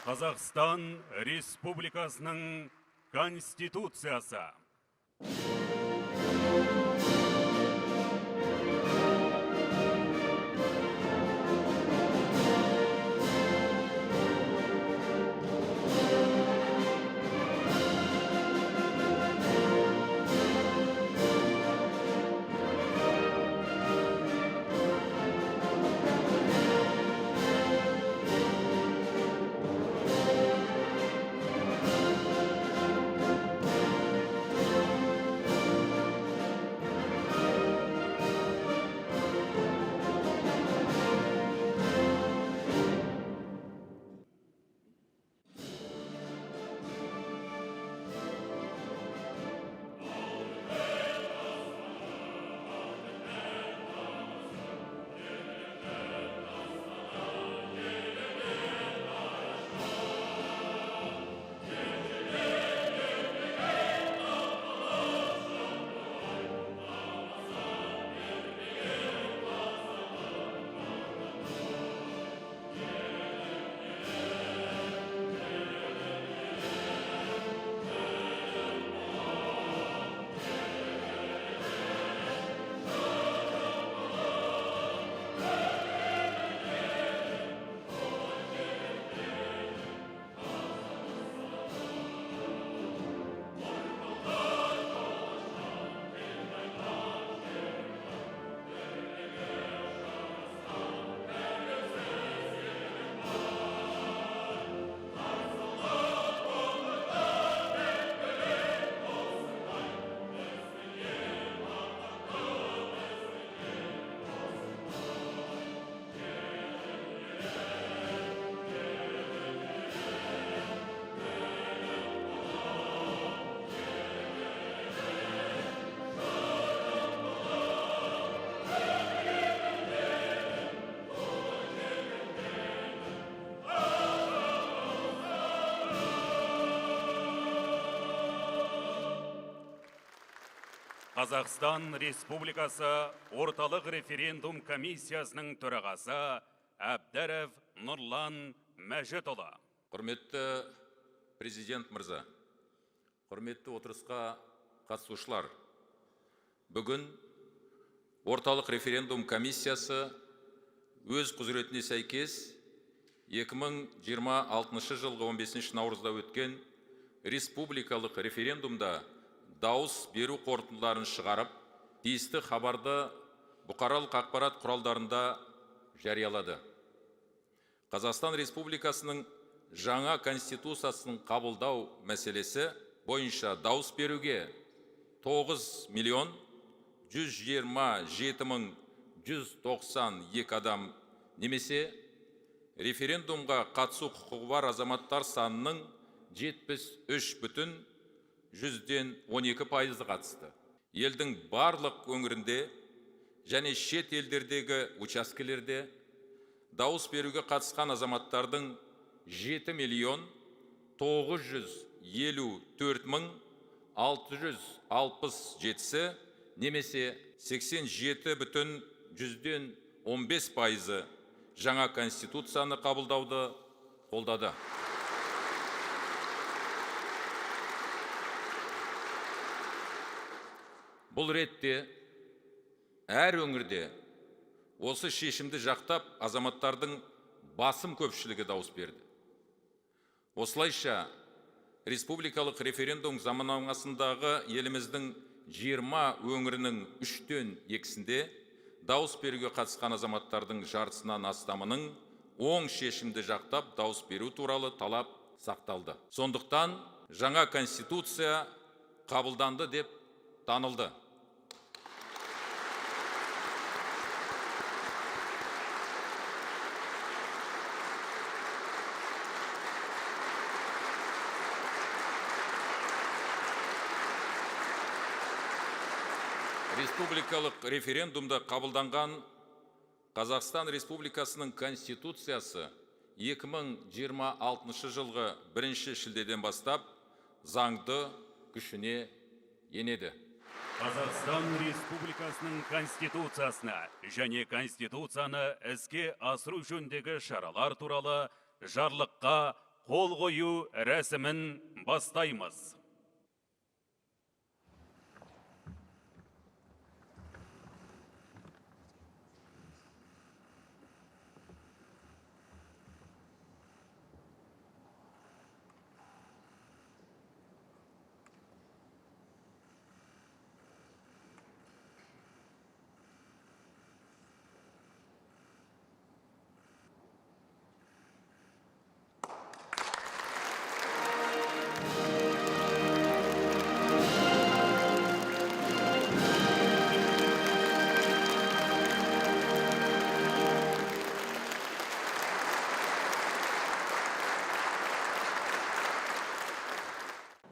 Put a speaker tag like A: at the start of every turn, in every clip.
A: Қазақстан Республикасының Конституциясы. Қазақстан Республикасы орталық референдум комиссиясының төрағасы Әбдіров Нұрлан Мәжітұлы.
B: Құрметті президент мырза, құрметті отырысқа қатысушылар, бүгін орталық референдум комиссиясы өз құзыретіне сәйкес 2026 жылғы 15 наурызда өткен республикалық референдумда дауыс беру қорытындыларын шығарып, тиісті хабарды бұқаралық ақпарат құралдарында жариялады. Қазақстан Республикасының жаңа конституциясын қабылдау мәселесі бойынша дауыс беруге 9.127.192 адам немесе референдумға қатысу құқығы бар азаматтар санының 73,12% қатысты. Елдің барлық өңірінде және шет елдердегі учаскелерде дауыс беруге қатысқан азаматтардың 7.954.667-сі немесе 87,15% жаңа конституцияны қабылдауды қолдады. Бұл ретте әр өңірде осы шешімді жақтап азаматтардың басым көпшілігі дауыс берді. Осылайша, республикалық референдум заманауасындағы еліміздің 20 өңірінің 3/2-сінде дауыс беруге қатысқан азаматтардың жартысынан астамының оң шешімді жақтап дауыс беру туралы талап сақталды. Сондықтан жаңа конституция қабылданды деп танылды. Республикалық референдумда қабылданған Қазақстан Республикасының Конституциясы 2026 жылғы 1 шілдеден бастап заңды күшіне енеді.
A: Қазақстан Республикасының Конституциясына және Конституцияны іске асыру жөніндегі шаралар туралы жарлыққа қол қою рәсімін бастаймыз.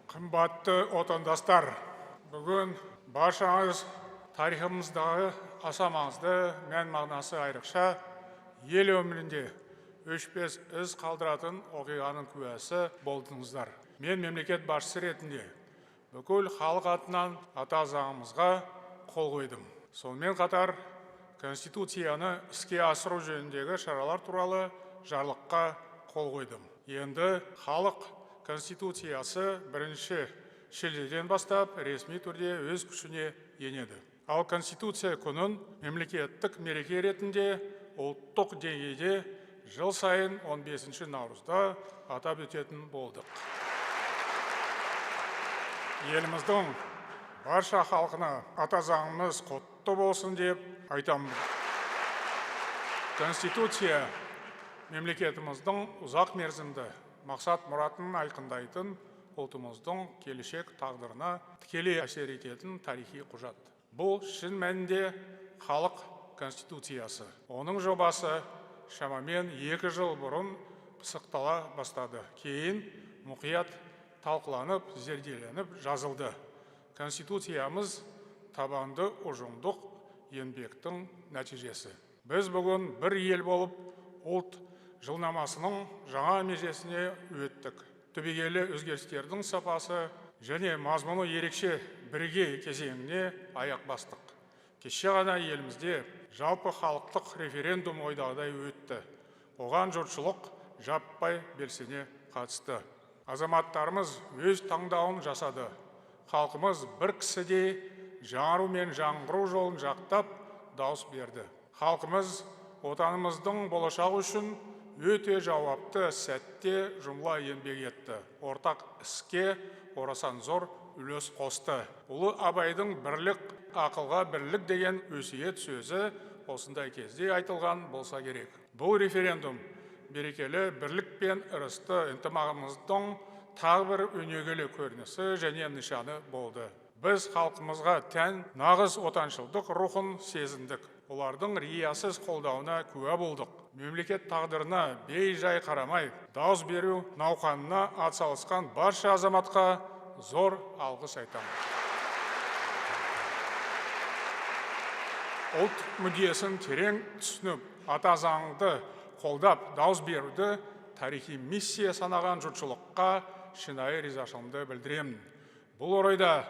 C: Қымбатты отандастар, бүгін баршаңыз тарихымыздағы аса маңызды мән мағынасы айрықша ел өмірінде өшпес із қалдыратын оқиғаның куәсі болдыңыздар. Мен мемлекет басшысы ретінде бүкіл халық атынан ата заңымызға қол қойдым. Сонымен қатар Конституцияны іске асыру жөніндегі шаралар туралы жарлыққа қол қойдым. Енді халық Конституциясы 1 шілдеден бастап ресми түрде өз күшіне енеді. Ал Конституция күнін мемлекеттік мереке ретінде ұлттық деңгейде жыл сайын 15 наурызда атап өтетін болдық. Еліміздің барша халқына ата заңымыз құтты болсын деп айтамын. Конституция мемлекетіміздің ұзақ мерзімді мақсат мұратын айқындайтын, ұлтымыздың келешек тағдырына тікелей әсер ететін тарихи құжат. Бұл шын мәнінде халық конституциясы. Оның жобасы шамамен 2 жыл бұрын пысықтала бастады. Кейін мұқият талқыланып, зерделеніп жазылды. Конституциямыз табанды ұжымдық еңбектің нәтижесі. Біз бүгін бір ел болып, ұлт жылнамасының жаңа межесіне өттік. Түбегейлі өзгерістердің сапасы және мазмұны ерекше бірге кезеңіне аяқ бастық. Кеше ғана елімізде жалпы халықтық референдум ойдағыдай өтті. Оған жұртшылық жаппай белсене қатысты. Азаматтарымыз өз таңдауын жасады. Халқымыз бір кісідей жаңару мен жаңғыру жолын жақтап дауыс берді. Халқымыз отанымыздың болашағы үшін өте жауапты сәтте жұмыла еңбек етті. Ортақ іске орасан зор үлес қосты. Ұлы Абайдың бірлік, ақылға бірлік деген өсиет сөзі осындай кезде айтылған болса керек. Бұл референдум берекелі бірлік пен ырысты ынтымағымыздың тағы бір өнегелі көрінісі және нышаны болды. Біз халқымызға тән нағыз отаншылдық рухын сезіндік. Олардың риясыз қолдауына куә болдық. Мемлекет тағдырына бей-жай қарамай, дауыс беру науқанына атсалысқан барша азаматқа зор алғыс айтамын. Ұлт мүддесін терең түсініп, ата заңды қолдап дауыс беруді тарихи миссия санаған жұртшылыққа шынайы ризашылығымды білдіремін. Бұл орайда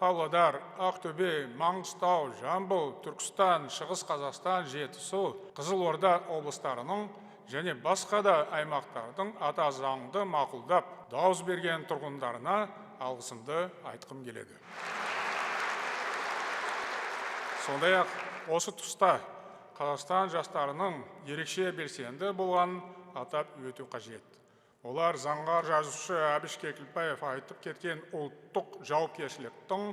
C: Павлодар, Ақтөбе, Маңғыстау, Жамбыл, Түркістан, Шығыс Қазақстан, Жетісу, Қызылорда облыстарының және басқа да аймақтардың ата заңды мақұлдап, дауыс берген тұрғындарына алғысымды айтқым келеді. Сондай-ақ осы тұста Қазақстан жастарының ерекше белсенді болғанын атап өту қажет. Олар заңғар жазушы Әбіш Кекілбаев айтып кеткен ұлттық жауапкершіліктің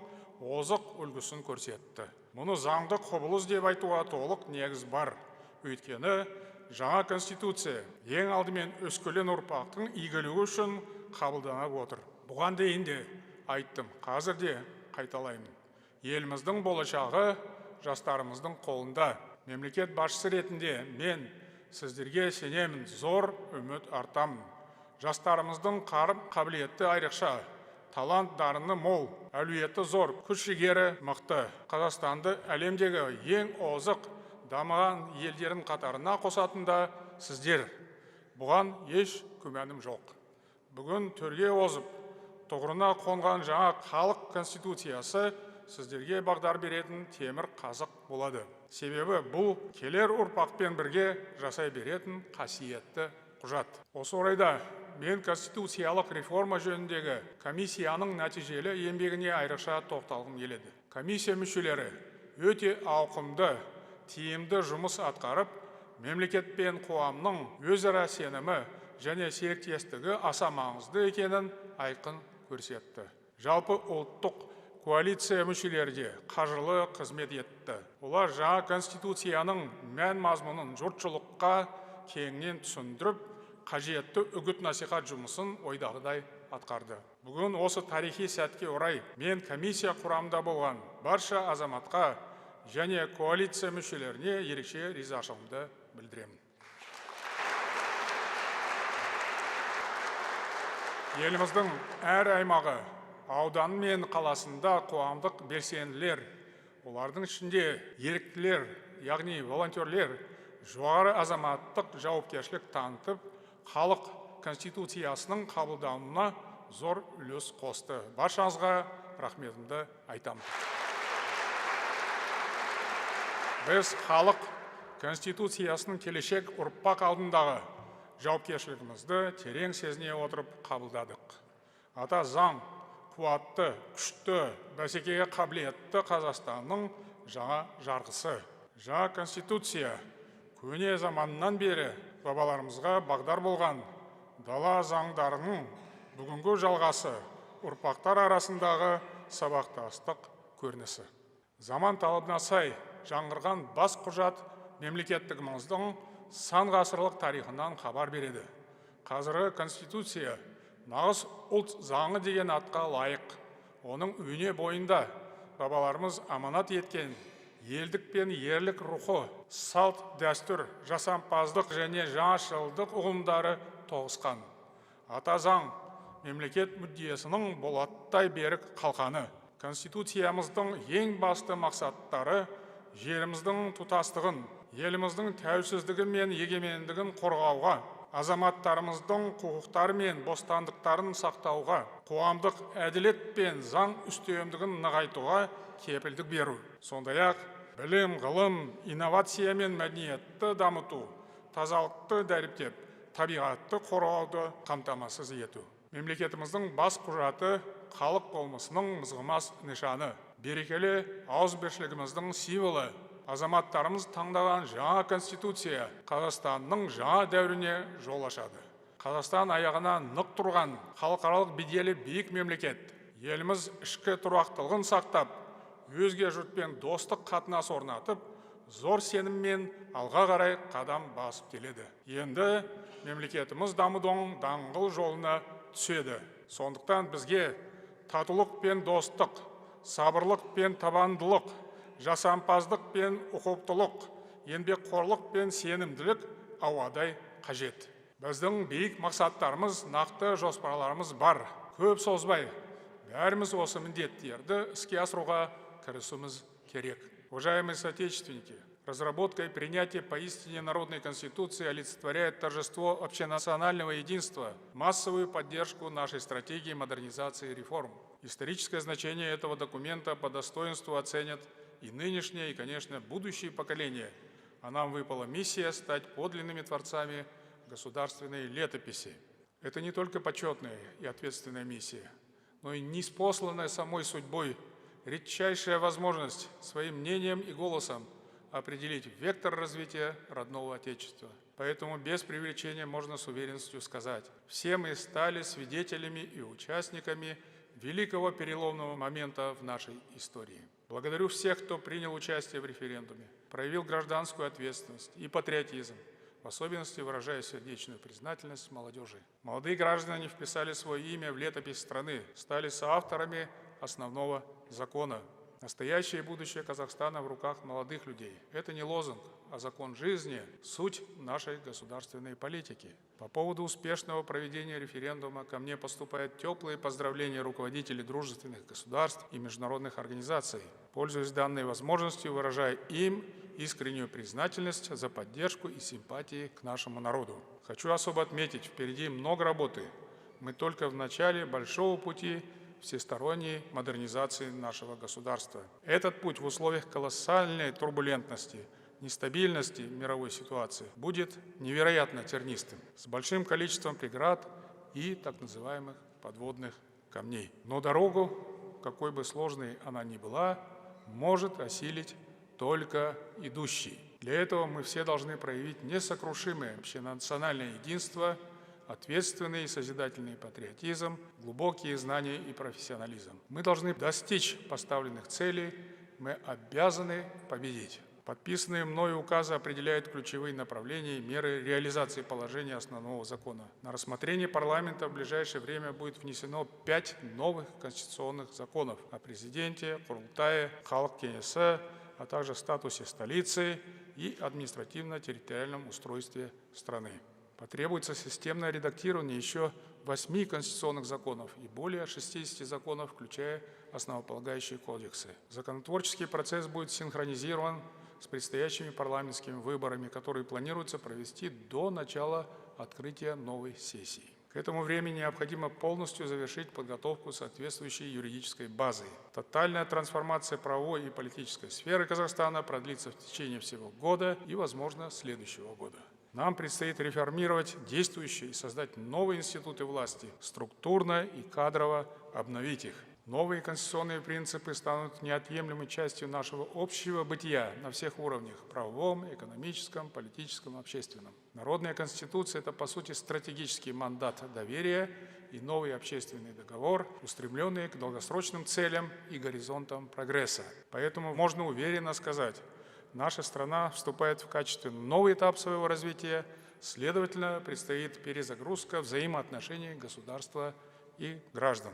C: озық үлгісін көрсетті. Мұны заңды құбылыс деп айтуға толық негіз бар. Өйткені жаңа конституция ең алдымен өскелең ұрпақтың игілігі үшін қабылданып отыр. Бұған дейін де айттым, қазір де қайталаймын. Еліміздің болашағы жастарымыздың қолында. Мемлекет басшысы ретінде мен сіздерге сенемін, зор үміт артамын. Жастарымыздың қарым қабілетті айрықша, талант дарыны мол, әлеуеті зор, күш-жігері мықты. Қазақстанды әлемдегі ең озық дамыған елдердің қатарына қосатында сіздер. Бұған еш күмәнім жоқ. Бүгін төрге озып, тұғырына қонған жаңа халық конституциясы сіздерге бағдар беретін темір қазық болады. Себебі бұл келер ұрпақпен бірге жасай беретін қасиетті құжат. Осы орайда мен конституциялық реформа жөніндегі комиссияның нәтижелі еңбегіне айрықша тоқталғым келеді. Комиссия мүшелері өте ауқымды, тиімді жұмыс атқарып, мемлекет пен қоғамның өзара сенімі және серіктестігі аса маңызды екенін айқын көрсетті. Жалпы ұлттық коалиция мүшелері де қажырлы қызмет етті. Олар жаңа конституцияның мән мазмұнын жұртшылыққа кеңінен түсіндіріп, қажетті үгіт насихат жұмысын ойдағыдай атқарды. Бүгін осы тарихи сәтке орай мен комиссия құрамында болған барша азаматқа және коалиция мүшелеріне ерекше ризашылығымды білдіремін. Еліміздің әр аймағы, ауданы мен қаласында қоғамдық белсенділер, олардың ішінде еріктілер, яғни волонтерлер, жоғары азаматтық жауапкершілік танытып, халық конституциясының қабылдануына зор үлес қосты. Баршаңызға рахметімді айтамын. Біз халық конституциясының келешек ұрпақ алдындағы жауапкершілігімізді терең сезіне отырып қабылдадық. Ата заң қуатты, күшті, бәсекеге қабілетті Қазақстанның жаңа жарғысы. Жаңа конституция көне заманнан бері бабаларымызға бағдар болған дала заңдарының бүгінгі жалғасы, ұрпақтар арасындағы сабақтастық көрінісі. Заман талабына сай жаңғырған бас құжат мемлекеттігіміздің сан ғасырлық тарихынан хабар береді. Қазіргі конституция нағыз ұлт заңы деген атқа лайық. Оның өне бойында бабаларымыз аманат еткен елдік пен ерлік рухы, салт, дәстүр, жасампаздық және жаңашылдық ұғымдары тоғысқан. Ата заң мемлекет мүддесінің болаттай берік қалқаны. Конституциямыздың ең басты мақсаттары жеріміздің тұтастығын, еліміздің тәуелсіздігі мен егемендігін қорғауға, азаматтарымыздың құқықтары мен бостандықтарын сақтауға, қоғамдық әділет пен заң үстемдігін нығайтуға кепілдік беру. Сондай-ақ білім, ғылым, инновация мен мәдениетті дамыту, тазалықты дәріптеп, табиғатты қорғауды қамтамасыз ету. Мемлекетіміздің бас құжаты халық болмысының мызғымас нышаны. Берекелі ауызбіршілігіміздің символы. Азаматтарымыз таңдаған жаңа конституция Қазақстанның жаңа дәуіріне жол ашады. Қазақстан аяғына нық тұрған халықаралық беделі биік мемлекет. Еліміз ішкі тұрақтылығын сақтап, өзге жұртпен достық қатынас орнатып, зор сеніммен алға қарай қадам басып келеді. Енді мемлекетіміз дамудың даңғыл жолына түседі. Сондықтан бізге татулық пен достық, сабырлық пен табандылық, жасампаздық пен ұқыптылық, еңбекқорлық пен сенімділік ауадай қажет. Біздің биік мақсаттарымыз, нақты жоспарларымыз бар. Көп созбай, бәріміз осы міндеттерді іске асыруға кірісуіміз керек. Уважаемые соотечественники, разработка и принятие поистине народной конституции олицетворяет торжество общенационального единства, массовую поддержку нашей стратегии модернизации и реформ. Историческое значение этого документа по достоинству оценят и нынешнее, и, конечно, будущие поколения. А нам выпала миссия стать подлинными творцами государственной летописи. Это не только почетная и ответственная миссия, но и ниспосланная самой судьбой редчайшая возможность своим мнением и голосом определить вектор развития родного Отечества. Поэтому без преувеличения можно с уверенностью сказать, все мы стали свидетелями и участниками великого переломного момента в нашей истории. Благодарю всех, кто принял участие в референдуме, проявил гражданскую ответственность и патриотизм. В особенности выражаю сердечную признательность молодежи. Молодые граждане вписали свое имя в летопись страны, стали соавторами основного закона. Настоящее и будущее Казахстана в руках молодых людей. Это не лозунг, а закон жизни, суть нашей государственной политики. По поводу успешного проведения референдума ко мне поступают теплые поздравления руководителей дружественных государств и международных организаций. Пользуясь данной возможностью, выражаю им искреннюю признательность за поддержку и симпатии к нашему народу. Хочу особо отметить, впереди много работы. Мы только в начале большого пути всесторонней модернизации нашего государства. Этот путь в условиях колоссальной турбулентности, нестабильности мировой ситуации будет невероятно тернистым, с большим количеством преград и так называемых подводных камней. Но дорогу, какой бы сложной она ни была, может осилить только идущий. Для этого мы все должны проявить несокрушимое общенациональное единство, ответственный и созидательный патриотизм, глубокие знания и профессионализм. Мы должны достичь поставленных целей, мы обязаны победить. Подписанные мною указы определяют ключевые направления и меры реализации положения основного закона. На рассмотрение парламента в ближайшее время будет внесено 5 новых конституционных законов о президенте, Курултае, Халық кеңесі, а также статусе столицы и административно-территориальном устройстве страны. Потребуется системное редактирование еще 8 конституционных законов и более 60 законов, включая основополагающие кодексы. Законотворческий процесс будет синхронизирован с предстоящими парламентскими выборами, которые планируется провести до начала открытия новой сессии. К этому времени необходимо полностью завершить подготовку соответствующей юридической базы. Тотальная трансформация правовой и политической сферы Казахстана продлится в течение всего года и, возможно, следующего года. Нам предстоит реформировать действующие и создать новые институты власти, структурно и кадрово обновить их. Новые конституционные принципы станут неотъемлемой частью нашего общего бытия на всех уровнях – правовом, экономическом, политическом, общественном. Народная конституция – это, по сути, стратегический мандат доверия и новый общественный договор, устремленный к долгосрочным целям и горизонтам прогресса. Поэтому можно уверенно сказать, наша страна вступает в качестве новый этап своего развития, следовательно, предстоит перезагрузка взаимоотношений государства и граждан.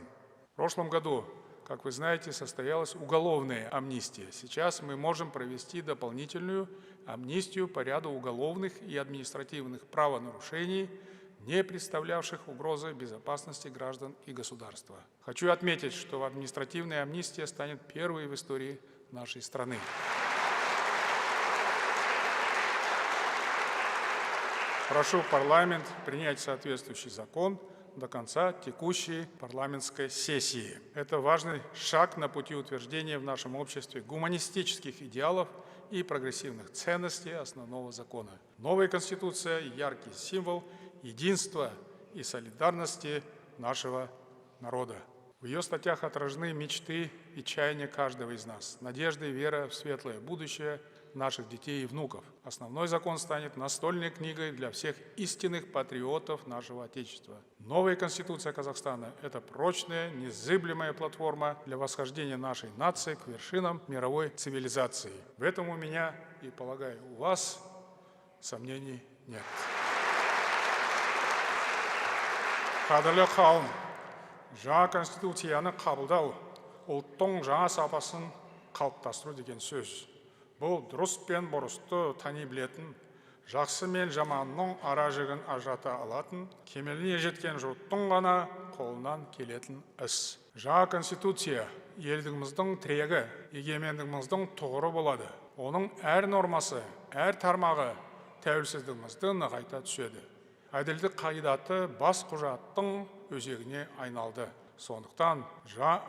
C: В прошлом году, как вы знаете, состоялась уголовная амнистия. Сейчас мы можем провести дополнительную амнистию по ряду уголовных и административных правонарушений, не представлявших угрозы безопасности граждан и государства. Хочу отметить, что административная амнистия станет первой в истории нашей страны. Прошу парламент принять соответствующий закон до конца текущей парламентской сессии. Это важный шаг на пути утверждения в нашем обществе гуманистических идеалов и прогрессивных ценностей основного закона. Новая Конституция – яркий символ единства и солидарности нашего народа. В ее статьях отражены мечты и чаяния каждого из нас, надежда и вера в светлое будущее наших детей и внуков. Основной закон станет настольной книгой для всех истинных патриотов нашего Отечества. Новая Конституция Казахстана – это прочная, незыблемая платформа для восхождения нашей нации к вершинам мировой цивилизации. В этом у меня и, полагаю, у вас сомнений нет. Қадірлі қауым, жаңа Конституцияны қабылдау, ұлттың жаңа сапасын қалыптастыру деген сөз. Бұл дұрыс пен бұрысты тани білетін, жақсы мен жаманның ара-жігін ажырата алатын, кемеліне жеткен жұрттың ғана қолынан келетін іс. Жаңа Конституция елдігіміздің тірегі, егемендігіміздің тұғыры болады. Оның әр нормасы, әр тармағы тәуелсіздігімізді нығайта түседі. Әділдік қағидаты бас құжаттың өзегіне айналды. Сондықтан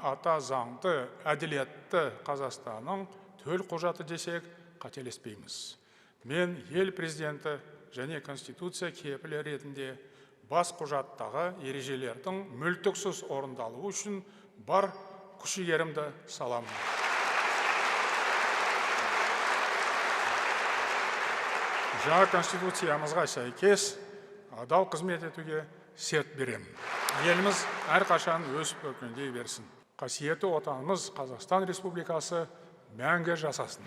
C: ата заңды, әділетті Қазақстанның төл құжаты десек қателеспейміз. Мен ел президенті және Конституция кепілі ретінде бас құжаттағы ережелердің мүлтіксіз орындалуы үшін бар күш-жігерімді саламын. Жаңа Конституциямызға сәйкес адал қызмет етуге серт беремін. Еліміз әрқашан өсіп өркендей берсін. Қасиетті отанымыз Қазақстан Республикасы мәңгі жасасын.